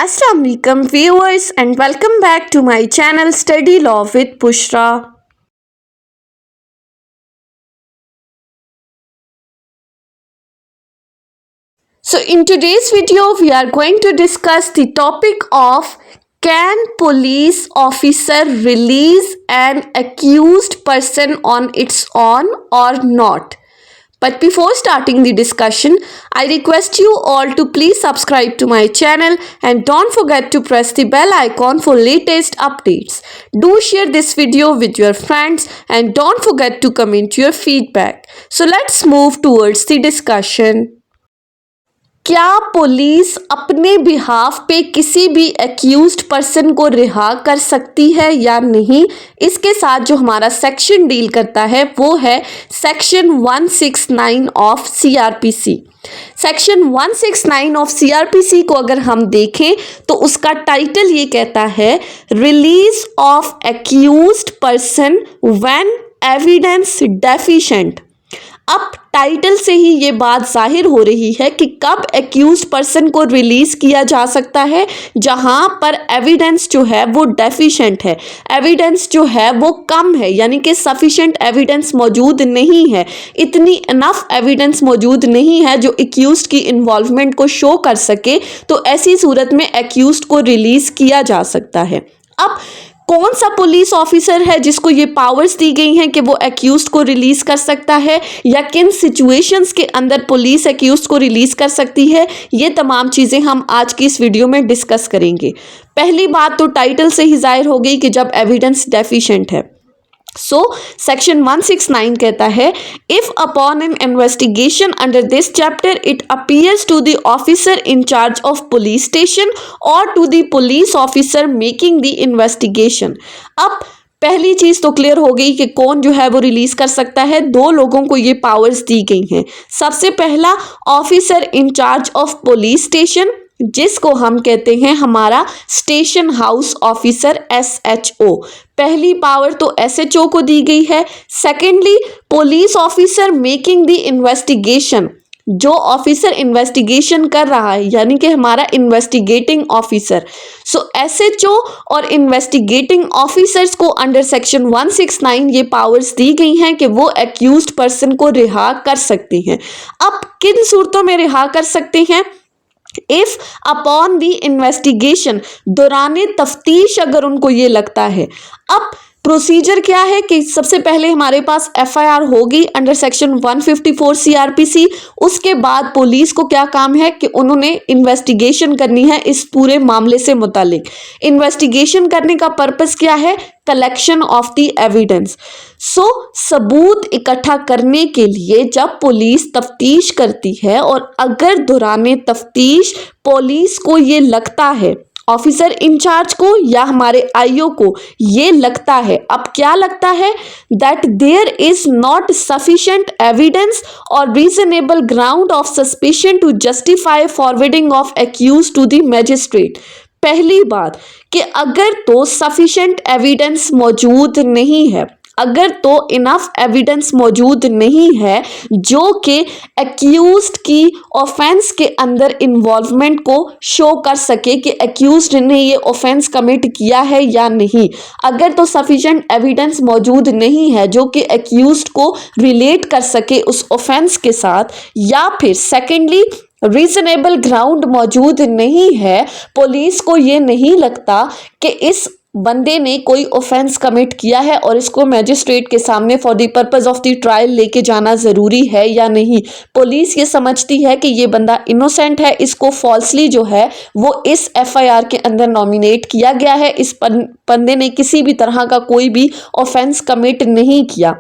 Assalamu alaikum viewers and welcome back to my channel Study Law with Bushra. So in today's video we are going to discuss the topic of can police officer release an accused person on its own or not? But before starting the discussion, I request you all to please subscribe to my channel and don't forget to press the bell icon for latest updates. Do share this video with your friends and don't forget to comment your feedback. So let's move towards the discussion. क्या police अपने behalf पे किसी भी accused person को रिहा कर सकती है या नहीं? इसके साथ जो हमारा सेक्शन डील करता है वो है section 169 of CrPC. Section 169 of CrPC को अगर हम देखें तो उसका टाइटल ये कहता है release of accused person when evidence deficient. अब टाइटल से ही ये बात जाहिर हो रही है कि कब एक्यूज्ड पर्सन को रिलीज किया जा सकता है, जहां पर एविडेंस जो है वो डेफिशिएंट है, एविडेंस जो है वो कम है, यानी कि सफिशिएंट एविडेंस मौजूद नहीं है, इतनी इनफ एविडेंस मौजूद नहीं है जो एक्यूज्ड की इन्वॉल्वमेंट को शो कर सके। तो ऐसी सूरत में एक्यूज्ड को रिलीज किया जा सकता है। अब कौन सा पुलिस ऑफिसर है जिसको ये पावर्स दी गई हैं कि वो एक्यूज्ड को रिलीज कर सकता है, या किन सिचुएशंस के अंदर पुलिस एक्यूज्ड को रिलीज कर सकती है, ये तमाम चीज़ें हम आज की इस वीडियो में डिस्कस करेंगे। पहली बात तो टाइटल से ही जाहिर हो गई कि जब एविडेंस डेफिशिएंट है। सेक्शन 169 कहता है if upon an investigation under this chapter it appears to the officer in charge of police station और to the police officer making the investigation. अब पहली चीज तो क्लियर हो गई कि कौन जो है वो रिलीज कर सकता है। दो लोगों को ये पावर्स दी गई हैं। सबसे पहला officer in charge of police station, जिसको हम कहते हैं हमारा स्टेशन हाउस ऑफिसर SHO। पहली पावर तो SHO को दी गई है। Secondly police officer making the investigation, जो ऑफिसर इन्वेस्टिगेशन कर रहा है, यानी कि हमारा इन्वेस्टिगेटिंग ऑफिसर। SHO और इन्वेस्टिगेटिंग ऑफिसर्स को अंडर सेक्शन 169 ये पावर्स दी गई हैं कि वो एक्यूज्ड पर्सन को रिहा कर सकते हैं। अब किन सूरतों में रिहा कर सकते हैं? इफ अपॉन द इन्वेस्टिगेशन, दौरान तफ्तीश अगर उनको ये लगता है। अब प्रोसीजर क्या है कि सबसे पहले हमारे पास FIR होगी अंडर सेक्शन 154 CRPC। उसके बाद पुलिस को क्या काम है कि उन्होंने इन्वेस्टिगेशन करनी है इस पूरे मामले से मुतालिक। इन्वेस्टिगेशन करने का पर्पस क्या है? Collection of the evidence. सबूत इकट्ठा करने के लिए जब पुलिस तफ्तीश करती है और अगर दौरान तफ्तीश पुलिस को ये लगता है, ऑफिसर इंचार्ज को या हमारे IO को ये लगता है, अब क्या लगता है, that there is not sufficient evidence और reasonable ground of suspicion to justify forwarding of accused to the magistrate. पहली बात कि अगर तो सफिशिएंट एविडेंस मौजूद नहीं है, अगर तो इनफ एविडेंस मौजूद नहीं है जो कि एक्यूज्ड की ऑफेंस के अंदर इन्वॉल्वमेंट को शो कर सके कि एक्यूज्ड ने ये ऑफेंस कमिट किया है या नहीं, अगर तो सफिशिएंट एविडेंस मौजूद नहीं है जो कि एक्यूज्ड को रिलेट कर सके उस ऑफेंस के साथ, या फिर सेकेंडली रीजनेबल ग्राउंड मौजूद नहीं है, पुलिस को ये नहीं लगता कि इस बंदे ने कोई ऑफेंस कमिट किया है और इसको मैजिस्ट्रेट के सामने for the purpose of the trial लेके जाना ज़रूरी है या नहीं। पुलिस ये समझती है कि ये बंदा इनोसेंट है, इसको फॉल्सली जो है वो इस FIR के अंदर नॉमिनेट किया गया है, इस बंदे ने किसी भी तरह का कोई भी ऑफेंस कमिट नहीं किया।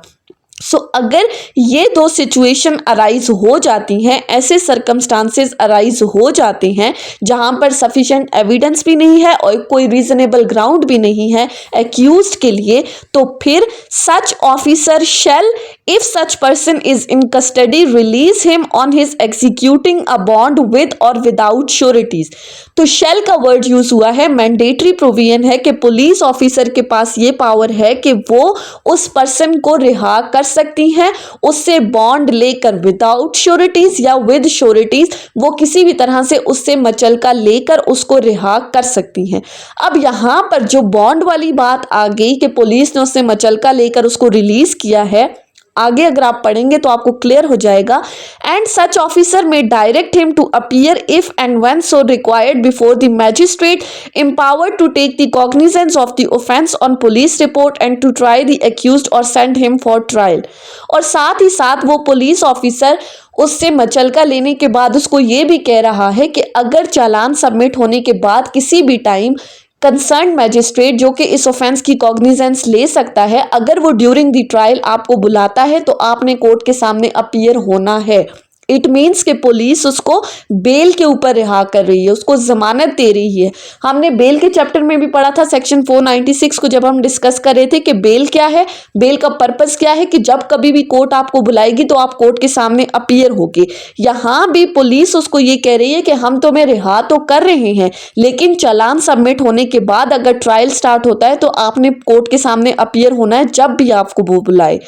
अगर ये दो सिचुएशन अराइज हो जाती हैं, ऐसे सर्कमस्टांसेस अराइज हो जाते हैं जहां पर सफिशिएंट एविडेंस भी नहीं है और कोई रीजनेबल ग्राउंड भी नहीं है एक्यूज्ड के लिए, तो फिर such officer shall if such person is in custody release him on his executing a bond with और विदाउट श्योरिटीज। तो शेल का वर्ड यूज हुआ है, मैंडेटरी प्रोविजन है कि पुलिस ऑफिसर के पास ये पावर है कि वो उस पर्सन को रिहा कर सकती हैं, उससे बॉन्ड लेकर विदाउट श्योरिटीज या विद श्योरिटीज वो किसी भी तरह से उससे मचलका लेकर उसको रिहा कर सकती हैं। अब यहाँ पर जो बॉन्ड वाली बात आ गई कि पुलिस ने उससे मचलका लेकर उसको रिलीज किया है, आगे अगर आप पढ़ेंगे तो आपको क्लियर हो जाएगा। And such officer may direct him to appear if and when so required before the magistrate empowered to take the cognizance of the offense on police report and to try the accused or send him for trial। और साथ ही साथ वो police officer उससे मचलका लेने के बाद उसको ये भी कह रहा है कि अगर चालान सबमिट होने के बाद किसी भी टाइम कंसर्न मैजिस्ट्रेट जो कि इस ऑफेंस की कॉग्निजेंस ले सकता है, अगर वो ड्यूरिंग द ट्रायल आपको बुलाता है तो आपने कोर्ट के सामने अपीयर होना है। इट मीन्स कि पुलिस उसको बेल के ऊपर रिहा कर रही है, उसको जमानत दे रही है। हमने बेल के चैप्टर में भी पढ़ा था सेक्शन 496 को, जब हम डिस्कस कर रहे थे कि बेल क्या है, बेल का पर्पस क्या है, कि जब कभी भी कोर्ट आपको बुलाएगी तो आप कोर्ट के सामने अपीयर होगे। यहाँ भी पुलिस उसको ये कह रही है कि हम तुम्हें रिहा तो कर रहे हैं, लेकिन चालान सबमिट होने के बाद अगर ट्रायल स्टार्ट होता है तो आपने कोर्ट के सामने अपीयर होना है जब भी आपको वो बुलाए।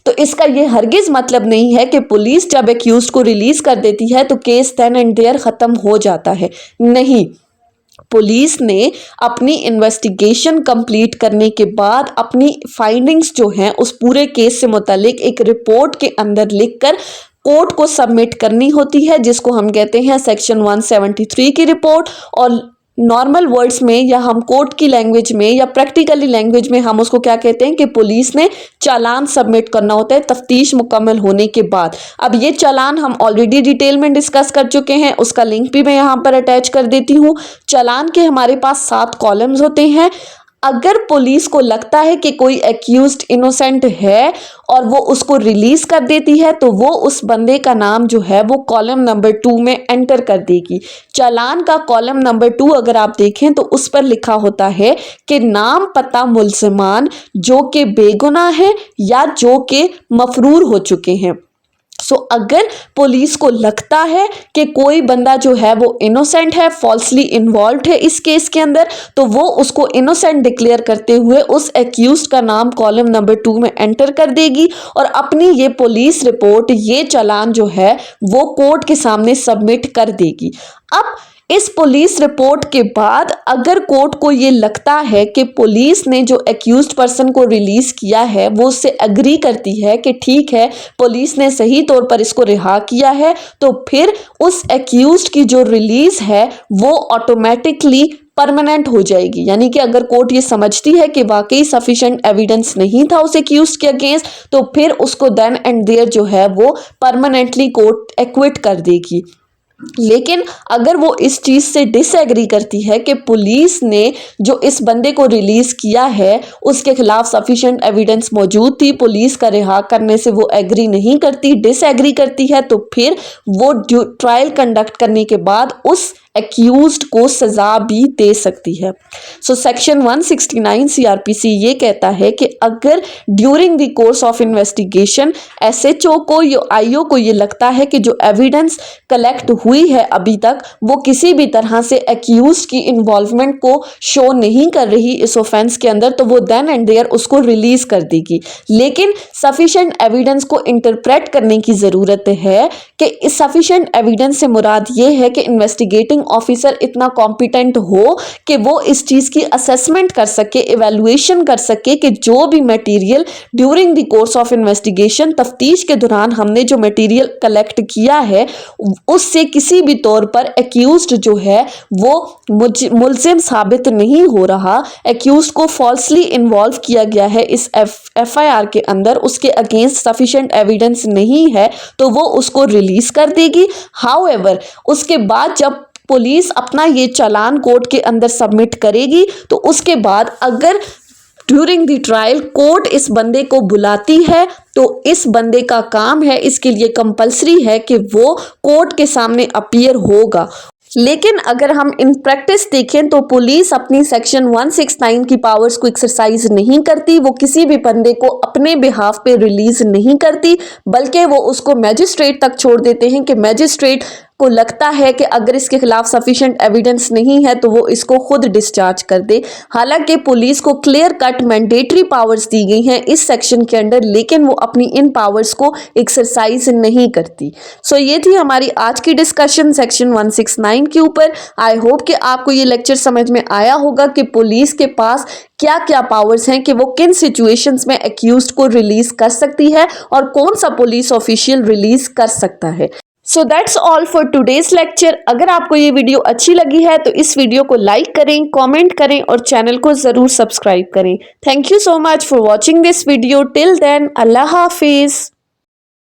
तो इसका ये हरगिज मतलब नहीं है कि पुलिस जब एक्यूज्ड को रिलीज कर देती है तो केस देन एंड देयर खत्म हो जाता है। नहीं, पुलिस ने अपनी इन्वेस्टिगेशन कंप्लीट करने के बाद अपनी फाइंडिंग्स जो हैं उस पूरे केस से मुतालिक एक रिपोर्ट के अंदर लिखकर कोर्ट को सबमिट करनी होती है, जिसको हम कहते हैं सेक्शन 173 की रिपोर्ट। और नॉर्मल वर्ड्स में या हम कोर्ट की लैंग्वेज में या प्रैक्टिकली लैंग्वेज में हम उसको क्या कहते हैं कि पुलिस ने चालान सबमिट करना होता है तफ्तीश मुकम्मल होने के बाद। अब ये चालान हम ऑलरेडी डिटेल में डिस्कस कर चुके हैं, उसका लिंक भी मैं यहाँ पर अटैच कर देती हूँ। चालान के हमारे पास 7 कॉलम्स होते हैं। अगर पुलिस को लगता है कि कोई एक्यूज्ड इनोसेंट है और वो उसको रिलीज कर देती है तो वो उस बंदे का नाम जो है वो कॉलम नंबर 2 में एंटर कर देगी। चालान का कॉलम नंबर 2 अगर आप देखें तो उस पर लिखा होता है कि नाम पता मुल्ज़िमान जो कि बेगुनाह है या जो कि मफरूर हो चुके हैं। सो अगर पुलिस को लगता है कि कोई बंदा जो है वो इनोसेंट है, फॉल्सली इन्वॉल्व है इस केस के अंदर, तो वो उसको इनोसेंट डिक्लेयर करते हुए उस एक्यूज्ड का नाम कॉलम नंबर 2 में एंटर कर देगी और अपनी ये पुलिस रिपोर्ट, ये चालान जो है वो कोर्ट के सामने सबमिट कर देगी। अब इस पुलिस रिपोर्ट के बाद अगर कोर्ट को ये लगता है कि पुलिस ने जो एक्यूज्ड पर्सन को रिलीज किया है वो उससे एग्री करती है कि ठीक है पुलिस ने सही तौर पर इसको रिहा किया है, तो फिर उस एक्यूज्ड की जो रिलीज है वो ऑटोमेटिकली परमानेंट हो जाएगी। यानी कि अगर कोर्ट ये समझती है कि वाकई सफिशिएंट एविडेंस नहीं था उस एक्यूज्ड के अगेंस्ट, तो फिर उसको देन एंड देयर जो है वो परमानेंटली कोर्ट एक्विट कर देगी। लेकिन अगर वो इस चीज़ से डिसएग्री करती है कि पुलिस ने जो इस बंदे को रिलीज किया है उसके खिलाफ सफिशिएंट एविडेंस मौजूद थी, पुलिस का रिहा करने से वो एग्री नहीं करती, डिसएग्री करती है, तो फिर वो ट्रायल कंडक्ट करने के बाद उस एक्यूज्ड को सजा भी दे सकती है। सो सेक्शन 169 सीआरपीसी ये कहता है कि अगर during the course of investigation SHO को या आईओ को ये लगता है कि जो एविडेंस कलेक्ट हुई है अभी तक वो किसी भी तरह से एक्यूज्ड की इन्वॉल्वमेंट को शो नहीं कर रही इस ऑफेंस के अंदर, तो वो देन एंड देयर उसको रिलीज कर देगी। लेकिन सफिशिएंट एविडेंस को इंटरप्रेट करने की ज़रूरत है कि इस सफिशिएंट एविडेंस से मुराद ये है कि इन्वेस्टिगेटिंग ऑफिसर इतना कॉम्पिटेंट हो कि वो इस चीज़ की असेसमेंट कर सके, इवैल्यूएशन कर सके कि जो भी material during the course of investigation तफ्तीश के दौरान हमने जो मटेरियल कलेक्ट किया है उससे किसी भी तौर पर एक्यूज्ड जो है वो मुल्जिम साबित नहीं हो रहा, एक्यूज्ड को फॉल्सली इन्वॉल्व किया गया है इस एफआईआर के अंदर, उसके अगेंस्ट सफिशिएंट एविडेंस नहीं है, तो वो उसको रिलीज कर देगी। हाउएवर उसके बाद जब पुलिस अपना ये चालान कोर्ट के अंदर सबमिट करेगी तो उसके बाद अगर ड्यूरिंग द ट्रायल कोर्ट इस बंदे को बुलाती है तो इस बंदे का काम है, इसके लिए कंपलसरी है कि वो कोर्ट के सामने अपीयर होगा। लेकिन अगर हम इन प्रैक्टिस देखें तो पुलिस अपनी सेक्शन 169 की पावर्स को एक्सरसाइज नहीं करती, वो किसी भी बंदे को अपने बिहाफ पे रिलीज नहीं करती, बल्कि वो उसको मैजिस्ट्रेट तक छोड़ देते हैं कि मैजिस्ट्रेट को लगता है कि अगर इसके खिलाफ सफिशिएंट एविडेंस नहीं है तो वो इसको खुद डिस्चार्ज कर दे। हालांकि पुलिस को क्लियर कट मैंडेटरी पावर्स दी गई हैं इस सेक्शन के अंडर, लेकिन वो अपनी इन पावर्स को एक्सरसाइज नहीं करती। सो ये थी हमारी आज की डिस्कशन सेक्शन 169 के ऊपर। आई होप कि आपको ये लेक्चर समझ में आया होगा कि पुलिस के पास क्या क्या पावर्स हैं, कि वो किन सिचुएशंस में एक्यूज्ड को रिलीज कर सकती है और कौन सा पुलिस ऑफिशियल रिलीज कर सकता है। So that's all for today's lecture. अगर आपको ये वीडियो अच्छी लगी है तो इस वीडियो को लाइक करें, कमेंट करें और चैनल को जरूर सब्सक्राइब करें। Thank you so much for watching this video. Till then, अल्लाह हाफिज।